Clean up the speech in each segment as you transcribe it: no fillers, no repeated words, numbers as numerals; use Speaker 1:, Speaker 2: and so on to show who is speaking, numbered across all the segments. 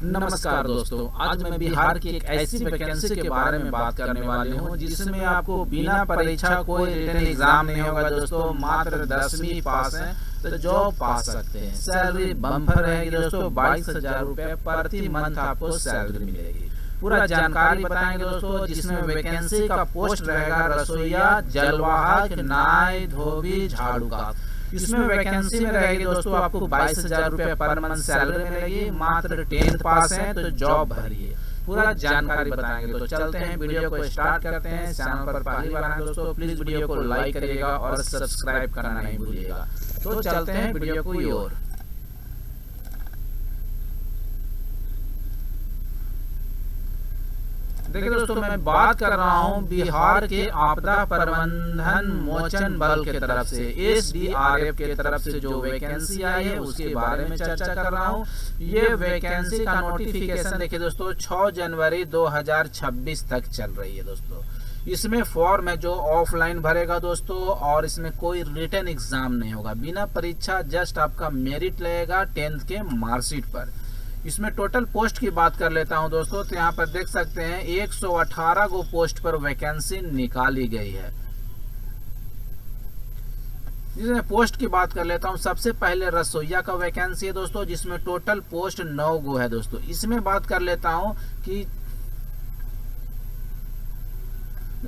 Speaker 1: नमस्कार दोस्तों, आज मैं बिहार की एक ऐसी वैकेंसी के बारे में बात करने वाली हूँ जिसमें आपको बिना परीक्षा कोई रिटन एग्जाम नहीं होगा दोस्तों। मात्र 10वीं पास है तो जॉब पा सकते हैं। सैलरी बम्पर रहेगी दोस्तों, 22,000 रुपए प्रति मंथ आपको सैलरी मिलेगी। पूरा जानकारी बताएंगे दोस्तों, जिसमें वैकेंसी का पोस्ट रहेगा रसोईया, जलवाहक, नाई, धोबी, झाड़ू का। इसमें वैकेंसी में रहेगी दोस्तों आपको 22,000 रुपए पर मंथ सैलरी मिलेगी। मात्र 10th पास है तो जॉब भरिए। पूरा जानकारी बताएंगे। तो चलते हैं, वीडियो को स्टार्ट करते हैं। चैनल पर पहली बार आए दोस्तों, प्लीज वीडियो को लाइक करिएगा और सब्सक्राइब करना नहीं भूलिएगा। तो चलते हैं वीडियो को ओर। देखिए दोस्तों, मैं बात कर रहा हूं बिहार के आपदा प्रबंधन मोचन बल के तरफ से, SDRF के तरफ से जो वैकेंसी आई है उसके बारे में चर्चा कर रहा हूं। ये वैकेंसी का नोटिफिकेशन देखिए दोस्तों 6 जनवरी 2026 तक चल रही है दोस्तों। इसमें फॉर्म है जो ऑफलाइन भरेगा दोस्तों, और इसमें कोई रिटन एग्जाम नहीं होगा। बिना परीक्षा जस्ट आपका मेरिट लगेगा 10th के मार्कशीट पर। इसमें टोटल पोस्ट की बात कर लेता हूं दोस्तों, तो यहाँ पर देख सकते हैं 118 गो पोस्ट पर वैकेंसी निकाली गई है। जिसमें पोस्ट की बात कर लेता हूं, सबसे पहले रसोईया का वैकेंसी है दोस्तों, जिसमें टोटल पोस्ट 9 गो है दोस्तों। इसमें बात कर लेता हूं कि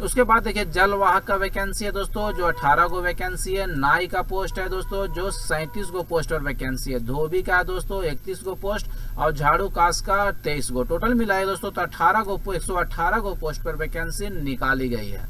Speaker 1: उसके बाद देखिए जलवाहक का वैकेंसी है दोस्तों, जो 18 गो वैकेंसी है। नाई का पोस्ट है दोस्तों, जो 37 गो पोस्ट पर वैकेंसी है। धोबी का है दोस्तों 31 गो पोस्ट, और झाड़ू कास का 23 गो। टोटल मिलाए दोस्तों तो 118 गो पोस्ट पर वैकेंसी निकाली गई है।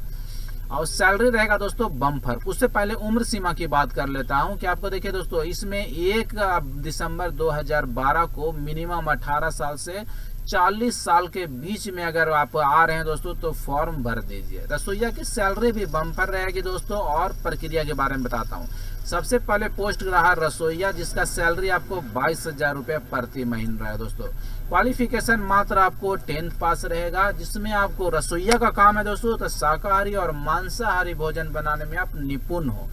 Speaker 1: और सैलरी रहेगा दोस्तों बम्पर। उससे पहले उम्र सीमा की बात कर लेता हूं कि आपको देखिए दोस्तों, इसमें 1 दिसंबर 2012 को मिनिमम 18 साल से 40 साल के बीच में अगर आप आ रहे हैं दोस्तों तो फॉर्म भर दीजिए। रसोईया की सैलरी भी बम्पर रहेगी दोस्तों, और प्रक्रिया के बारे में बताता हूं। सबसे पहले पोस्ट रहा रसोईया, जिसका सैलरी आपको 22,000 रुपए प्रति महीना है दोस्तों। क्वालिफिकेशन मात्र आपको 10th पास रहेगा। जिसमें आपको रसोईया का काम है दोस्तों, तो शाकाहारी और मांसाहारी भोजन बनाने में आप निपुण हो।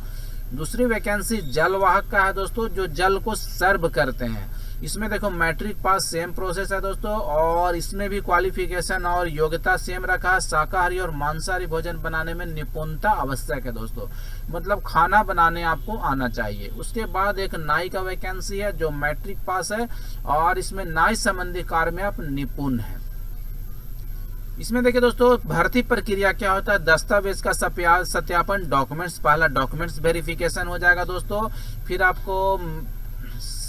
Speaker 1: दूसरी वैकेंसी जलवाहक का है दोस्तों, जो जल को सर्व करते हैं। इसमें देखो मैट्रिक पास सेम प्रोसेस है दोस्तों, और इसमें भी क्वालिफिकेशन और योग्यता सेम रखा। शाकाहारी और मांसाहारी भोजन बनाने में निपुणता आवश्यक है दोस्तों, मतलब खाना बनाने आपको आना चाहिए। उसके बाद एक नाई का वैकेंसी है, जो मैट्रिक पास है, और इसमें नाई संबंधी कार्य में आप निपुण है। इसमें देखिए दोस्तों भर्ती प्रक्रिया क्या होता है। दस्तावेज का सत्यापन, डॉक्यूमेंट्स, पहला डॉक्यूमेंट्स वेरिफिकेशन हो जाएगा दोस्तों। फिर आपको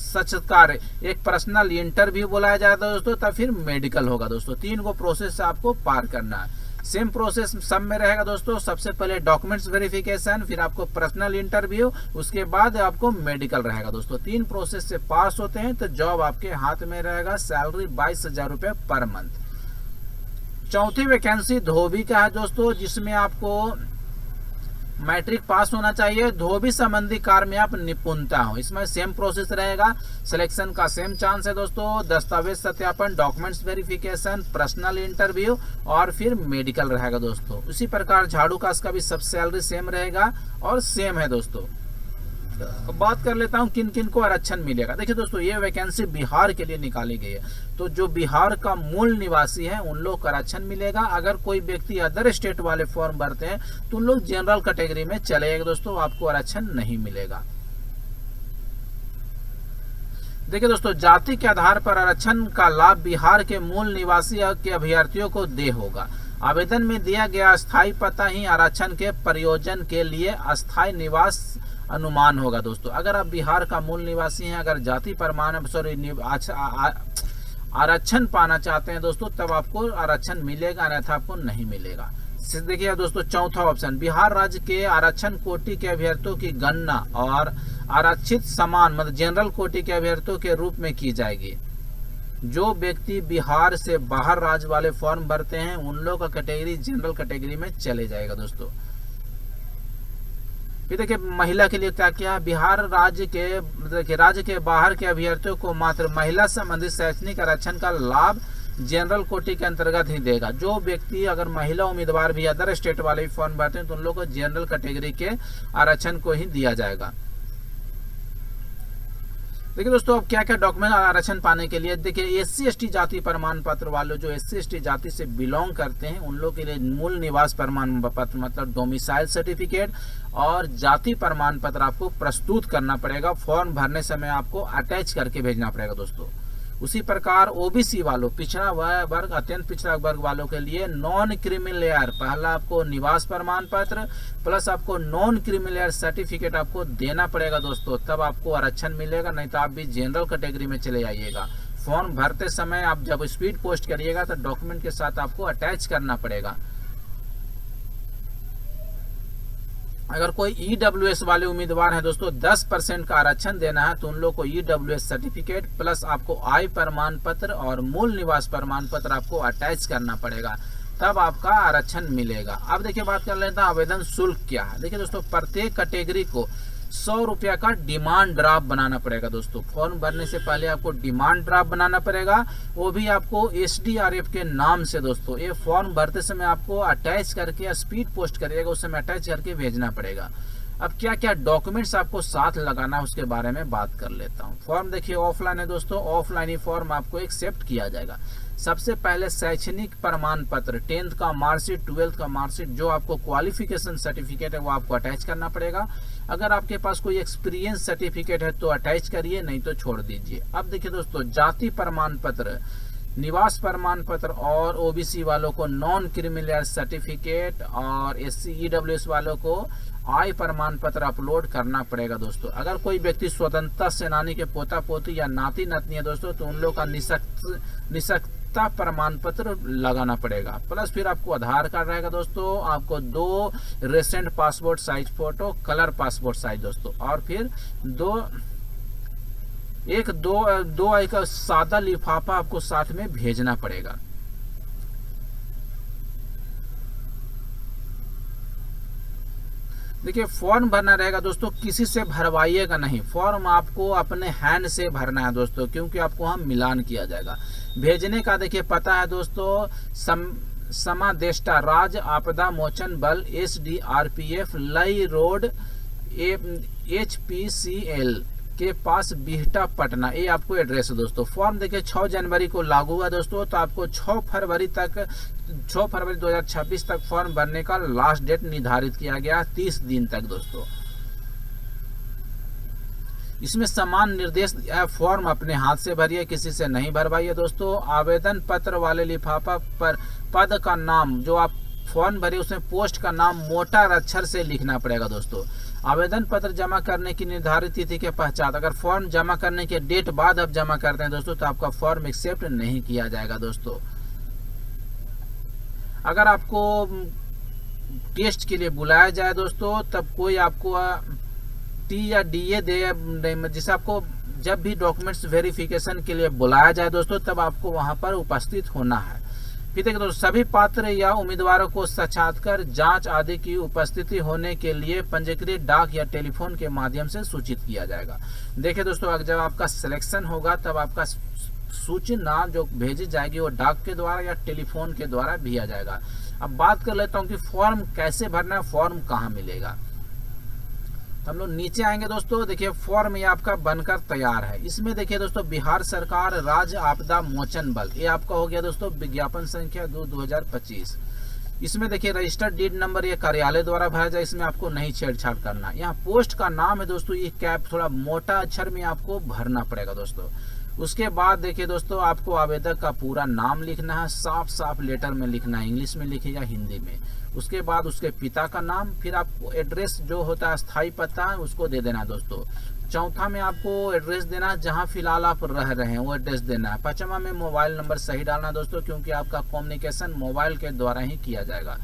Speaker 1: साक्षात्कार, एक पर्सनल इंटरव्यू बुलाया जाता है दोस्तों, तब फिर मेडिकल होगा दोस्तों। 3 गो प्रोसेस से आपको पार करना है। सेम प्रोसेस सब में रहेगा दोस्तों। सबसे पहले डॉक्यूमेंट्स वेरिफिकेशन, फिर आपको पर्सनल इंटरव्यू, उसके बाद आपको मेडिकल रहेगा दोस्तों। 3 प्रोसेस से पास होते हैं तो जॉब आपके हाथ में रहेगा। सैलरी 22,000 रुपए पर मंथ। चौथी वैकेंसी धोबी का है दोस्तों, जिसमें आपको मैट्रिक पास होना चाहिए। धोबी संबंधी कार्य में आप निपुणता हो। इसमें सेम प्रोसेस रहेगा। सिलेक्शन का सेम चांस है दोस्तों। दस्तावेज सत्यापन, डॉक्यूमेंट्स वेरिफिकेशन, पर्सनल इंटरव्यू, और फिर मेडिकल रहेगा दोस्तों। उसी प्रकार झाड़ू कास का भी सब सैलरी सेम रहेगा और सेम है दोस्तों। अब बात कर लेता हूं किन किन को आरक्षण मिलेगा। देखिए दोस्तों, ये वैकेंसी बिहार के लिए निकाली गई है, तो जो बिहार का मूल निवासी है उन लोग को आरक्षण मिलेगा। अगर कोई व्यक्ति अदर स्टेट वाले फॉर्म भरते हैं तो उन लोग जनरल कैटेगरी में चले जाएंगे दोस्तों, आपको आरक्षण नहीं मिलेगा। देखिए दोस्तों, जाति के आधार पर आरक्षण का लाभ बिहार के मूल निवासी के अभ्यर्थियों को दे होगा। आवेदन में दिया गया अस्थायी पता ही आरक्षण के प्रयोजन के लिए अस्थायी निवास अनुमान होगा दोस्तों। अगर आप बिहार का मूल निवासी हैं, अगर जाति प्रमाण आरक्षण पाना चाहते हैं दोस्तों, तब आपको आरक्षण मिलेगा, अन्यथा आपको नहीं मिलेगा। देखिए दोस्तों, चौथा ऑप्शन, बिहार राज्य के आरक्षण कोटि के अभ्यर्थियों की गणना और आरक्षित समान मतलब जनरल कोटि के अभ्यर्थियों के रूप में की जाएगी। जो व्यक्ति बिहार से बाहर राज्य वाले फॉर्म भरते हैं उन लोगों का कैटेगरी जनरल कैटेगरी में चले जाएगा दोस्तों। फिर देखिए महिला के लिए क्या क्या, बिहार राज्य के बाहर के अभ्यर्थियों को मात्र महिला संबंधित शैक्षणिक आरक्षण का लाभ जनरल कोटि के अंतर्गत ही देगा। जो व्यक्ति अगर महिला उम्मीदवार भी अदर स्टेट वाले फॉर्म भरते हैं तो उन लोगों को जनरल कैटेगरी के आरक्षण को ही दिया जाएगा। देखिए दोस्तों, अब क्या क्या डॉक्यूमेंट आरक्षण पाने के लिए, देखिए SC/ST जाति प्रमाण पत्र वाले जो SC/ST जाति से बिलोंग करते हैं उन लोग के लिए मूल निवास प्रमाण पत्र मतलब डोमिसाइल सर्टिफिकेट और जाति प्रमाण पत्र आपको प्रस्तुत करना पड़ेगा। फॉर्म भरने समय आपको अटैच करके भेजना पड़ेगा दोस्तों। उसी प्रकार OBC वालों, पिछड़ा वर्ग, अत्यंत पिछड़ा वर्ग वालों के लिए नॉन क्रीमिलेयर, पहला आपको निवास प्रमाण पत्र प्लस आपको नॉन क्रीमिलेयर सर्टिफिकेट आपको देना पड़ेगा दोस्तों, तब आपको आरक्षण मिलेगा। नहीं तो आप भी जनरल कैटेगरी में चले जाइएगा। फॉर्म भरते समय आप जब स्पीड पोस्ट करिएगा तो डॉक्यूमेंट के साथ आपको अटैच करना पड़ेगा। अगर कोई EWS वाले उम्मीदवार हैं दोस्तों, 10% का आरक्षण देना है तो उन लोग को EWS सर्टिफिकेट प्लस आपको आय प्रमाण पत्र और मूल निवास प्रमाण पत्र आपको अटैच करना पड़ेगा, तब आपका आरक्षण मिलेगा। अब देखिए बात कर लेते हैं आवेदन शुल्क क्या है। देखिए दोस्तों, प्रत्येक कैटेगरी को 100 रुपया का डिमांड ड्राफ्ट बनाना पड़ेगा दोस्तों। फॉर्म भरने से पहले आपको डिमांड ड्राफ्ट बनाना पड़ेगा, वो भी आपको SDRF के नाम से दोस्तों। ये फॉर्म भरते समय आपको अटैच करके स्पीड पोस्ट करिएगा, उस समय अटैच करके भेजना पड़ेगा। अब क्या क्या डॉक्यूमेंट्स आपको साथ लगाना है उसके बारे में बात कर लेता हूँ। फॉर्म देखिए ऑफलाइन है दोस्तों, ऑफलाइन ही फॉर्म आपको एक्सेप्ट किया जाएगा। सबसे पहले शैक्षणिक प्रमाण पत्र, 10th का मार्कशीट, 12th का मार्कशीट, जो आपको क्वालिफिकेशन सर्टिफिकेट है वो आपको अटैच करना पड़ेगा। अगर आपके पास कोई एक्सपीरियंस सर्टिफिकेट है तो अटैच करिए, नहीं तो छोड़ दीजिए। अब देखिए दोस्तों, जाति प्रमाण पत्र, निवास प्रमाण पत्र और OBC वालों को नॉन क्रिमिनल सर्टिफिकेट और SC EWS वालों को आय प्रमाण पत्र अपलोड करना पड़ेगा दोस्तों। अगर कोई व्यक्ति स्वतंत्रता सेनानी के पोता पोती या नाती नातनी है दोस्तों, तो उन लोग का निःशक्तता प्रमाण पत्र लगाना पड़ेगा। प्लस फिर आपको आधार कार्ड रहेगा दोस्तों, आपको 2 recent passport size photo, colour passport size दोस्तों, और फिर एक सादा लिफाफा आपको साथ में भेजना पड़ेगा। देखिए फॉर्म भरना रहेगा दोस्तों, किसी से भरवाइएगा नहीं। फॉर्म आपको अपने हैंड से भरना है दोस्तों, क्योंकि आपको हम मिलान किया जाएगा। भेजने का देखिए पता है दोस्तों, समादेष्टा राज्य आपदा मोचन बल SDRPF लई रोड HPCL के पास बिहटा पटना, ये आपको एड्रेस है दोस्तों। फॉर्म देखिए 6 जनवरी को लागू हुआ दोस्तों, तो आपको 6 फरवरी 2026 तक फॉर्म भरने का लास्ट डेट निर्धारित किया गया, 30 दिन तक दोस्तों। इसमें समान निर्देश दिया है, फॉर्म अपने हाथ से भरिए, किसी से नहीं भरवाइए दोस्तों। आवेदन पत्र वाले लिफाफा पर पद का नाम, जो आप फॉर्म भरिए उसमें पोस्ट का नाम मोटा अक्षर से लिखना पड़ेगा दोस्तों। आवेदन पत्र जमा करने की निर्धारित तिथि के पश्चात, अगर फॉर्म जमा करने के डेट बाद आप जमा करते हैं दोस्तों, तो आपका फॉर्म एक्सेप्ट नहीं किया जाएगा दोस्तों। अगर आपको टेस्ट के लिए बुलाया जाए दोस्तों, तब कोई आपको T या DA दे, जिसे आपको जब भी डॉक्यूमेंट्स वेरिफिकेशन के लिए बुलाया जाए दोस्तों, तब आपको वहां पर उपस्थित होना है। फिर देखिए दोस्तों, सभी पात्र या उम्मीदवारों को साक्षात्कार, जांच आदि की उपस्थिति होने के लिए पंजीकृत डाक या टेलीफोन के माध्यम से सूचित किया जाएगा। देखिए दोस्तों, जब आपका सिलेक्शन होगा तब आपका सूचना जो भेजी जाएगी वो डाक के द्वारा या टेलीफोन के द्वारा भेजा जाएगा। अब बात कर लेता हूँ कि फॉर्म कैसे भरना है, फॉर्म कहाँ मिलेगा। तो हम लोग नीचे आएंगे दोस्तों। देखिए फॉर्म ये आपका बनकर तैयार है। इसमें देखिए दोस्तों, बिहार सरकार राज्य आपदा मोचन बल, ये आपका हो गया दोस्तों विज्ञापन संख्या 2/2025। इसमें देखिए रजिस्टर्ड डीड नंबर, ये कार्यालय द्वारा भरा जाए, इसमें आपको नहीं छेड़छाड़ करना। यहाँ पोस्ट का नाम है दोस्तों, ये कैप थोड़ा मोटा अक्षर में आपको भरना पड़ेगा दोस्तों। उसके बाद देखिए दोस्तों, आपको आवेदक का पूरा नाम लिखना है, साफ साफ लेटर में लिखना है, इंग्लिश में लिखिएगा हिंदी में। उसके बाद उसके पिता का नाम, फिर आपको एड्रेस जो होता है स्थायी पता है उसको दे देना है दोस्तों। चौथा में आपको एड्रेस देना है जहां फिलहाल आप रह रहे हैं, वो एड्रेस देना है। पांचवा में मोबाइल नंबर सही डालना है दोस्तों, क्योंकि आपका कम्युनिकेशन मोबाइल के द्वारा ही किया जाएगा।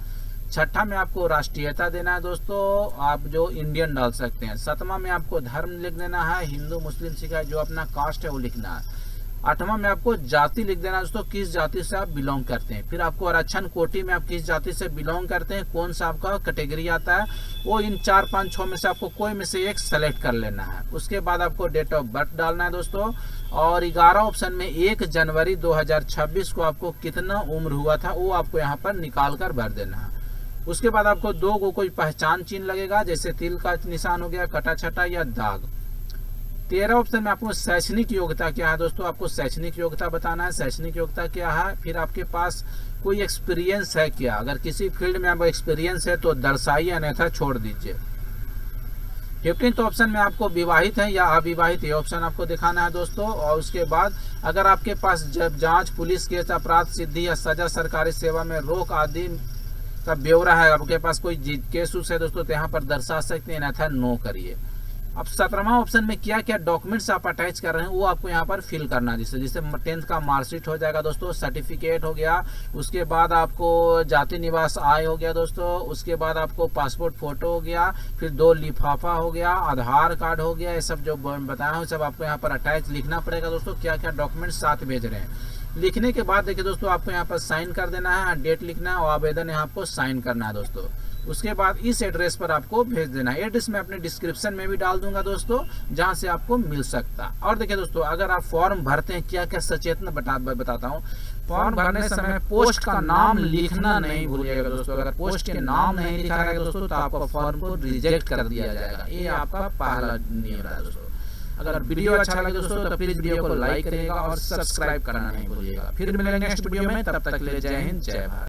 Speaker 1: छठा में आपको राष्ट्रीयता देना है दोस्तों, आप जो इंडियन डाल सकते हैं। सातवां में आपको धर्म लिख देना है, हिंदू मुस्लिम सिख है, जो अपना कास्ट है वो लिखना है। आठवां में आपको जाति लिख देना है दोस्तों, किस जाति से आप बिलोंग करते हैं। फिर आपको आरक्षण कोटि में आप किस जाति से बिलोंग करते हैं, कौन सा आपका कैटेगरी आता है, वो इन 4, 5, 6 में से आपको कोई में से एक सेलेक्ट कर लेना है। उसके बाद आपको डेट ऑफ बर्थ डालना है दोस्तों, और 11 ऑप्शन में 1 जनवरी 2026 को आपको कितना उम्र हुआ था वो आपको यहाँ पर निकाल कर भर देना है। उसके बाद आपको 2 को कोई पहचान चिन्ह लगेगा, जैसे तिल का निशान हो गया, कटा छटा या दाग। 13 ऑप्शन में आपको शैक्षणिक योग्यता क्या है दोस्तों, आपको शैक्षणिक योग्यता बताना है। शैक्षणिक योग्यता क्या है, फिर आपके पास कोई एक्सपीरियंस है क्या, अगर किसी फील्ड में आपको एक्सपीरियंस है तो दर्शाइए, अन्यथा छोड़ दीजिए। 15th ऑप्शन में आपको विवाहित है या अविवाहित, ये ऑप्शन आपको दिखाना है दोस्तों। और उसके बाद अगर आपके पास जब जांच, पुलिस केस, अपराध सिद्धि या सजा, सरकारी सेवा में रोक आदि का ब्यौरा है, आपके पास कोई केस उस है दोस्तों तो यहाँ पर दर्शा सकते हैं, अन्यथा नो करिए। अब 17वां ऑप्शन में क्या क्या डॉक्यूमेंट्स आप अटैच कर रहे हैं वो आपको यहाँ पर फिल करना है। जिससे 10th का मार्कशीट हो जाएगा दोस्तों, सर्टिफिकेट हो गया, उसके बाद आपको जाति निवास आय हो गया दोस्तों, उसके बाद आपको पासपोर्ट फोटो हो गया, फिर 2 लिफाफा हो गया, आधार कार्ड हो गया, ये सब जो बताया हो सब आपको यहाँ पर अटैच लिखना पड़ेगा दोस्तों, क्या क्या डॉक्यूमेंट्स साथ भेज रहे हैं। लिखने के बाद देखिए दोस्तों आपको यहाँ पर साइन कर देना है, डेट लिखना है और आवेदन यहाँ आपको साइन करना है दोस्तों। उसके बाद इस एड्रेस पर आपको भेज देना है। एड्रेस मैं अपने डिस्क्रिप्शन में भी डाल दूंगा दोस्तों, जहां से आपको मिल सकता। और देखिए दोस्तों अगर आप फॉर्म भरते हैं, क्या क्या सचेतना बताता हूँ। फॉर्म भरने समय पोस्ट का नाम लिखना नहीं भूलिएगा दोस्तों। अगर पोस्ट के नाम नहीं लिखा रहेगा दोस्तों तो आपका फॉर्म को रिजेक्ट कर दिया जाएगा। ये आपका पहला नियम है दोस्तों। अगर वीडियो अच्छा लगे दोस्तों तो प्लीज वीडियो को लाइक करिएगा और सब्सक्राइब करना नहीं भूलिएगा। फिर मिलेंगे नेक्स्ट वीडियो में, तब तक के लिए जय हिंद, जय भारत।